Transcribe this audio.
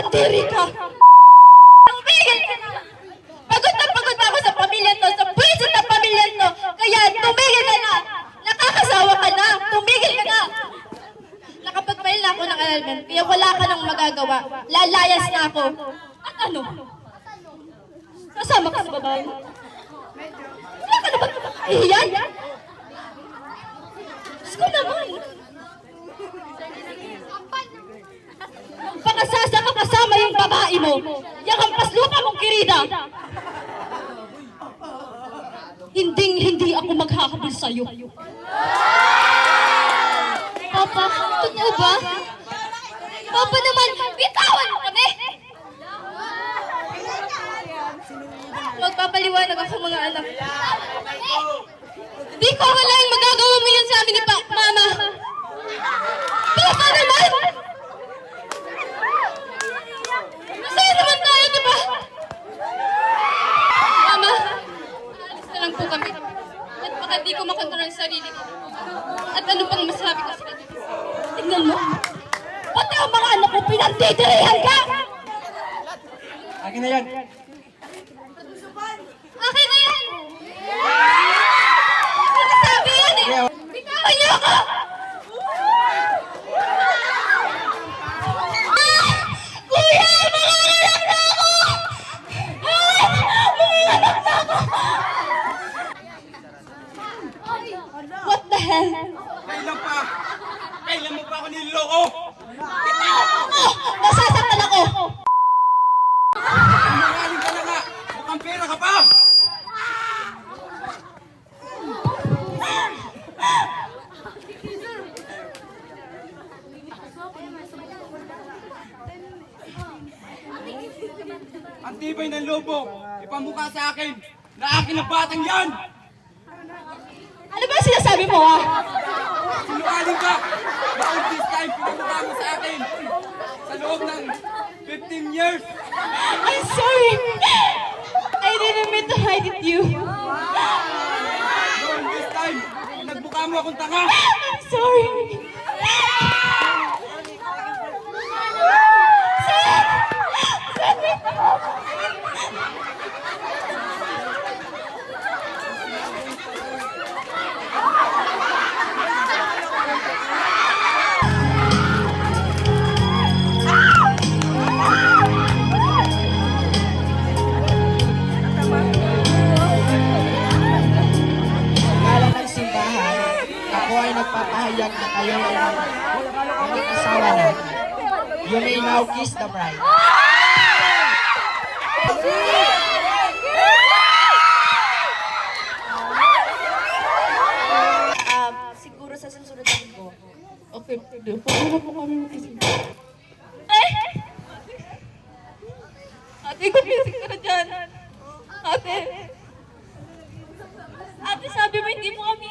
nakakadiri ka! Tumigil ka na! Pagod na pagod ako sa pamilya to, sa buwisit ng pamilya to! Kaya tumigil ka na! Nakakasawa ka na! Tumigil ka na! Nakapag-file na ako ng annulment, kaya wala ka nang magagawa. Lalayas na ako. At ano? Kasama ka sa babae? Wala ka na ba nakakahiyan? Diyos ko naman! Pakasasa ka kasama yung babae mo! Yang hampas lupa mong kirida! Hindi ako maghahabol sa'yo. Papa, totoo ba? Papa naman, bitawan mo kami! Magpapaliwanag ako mga anak. Di ko akalaing magagawa mo yun sa amin ni Mama. Papa naman! Masaya naman tayo, di ba? Mama, aalis na lang po kami. At baka di ko makontrol ang sarili ko. At ano pang masabi ko sa kanila? Tignan mo. Pati ang mga anak ko pinagtitirihan ka! Akin na yan. Akin na yan! Sinasabi yan eh! Bitawan niyo ako! Kuya! Manganganak na ako! Manganganak na ako! What the hell? Kailan pa? Kailan mo pa ako niloloko? Bitawan mo ako! Nasasaktan ako! Magaling ka na nga! Mukhang pera ka pa! Ang tibay ng lobo, ipamukha sa akin na akin ang batang yan! Ano ba sinasabi mo ah? Sinungaling ka! Bakit this time pinamukha mo sa akin? Sa loob ng 15 years! I'm sorry! I didn't mean to hide it you. Noon this time, nagmukha mo akong tanga! I'm sorry! Ngalan ng simbahan, ako ay nagpapahayag na kayo ay mag-asawa na. You may now kiss the bride. Siguro sa susunod na linggo. Okay, pwede. Pwede na po kami mag-isip. Ay! Ate, gumising ka na dyan. Ate! Ate, sabi mo hindi mo kami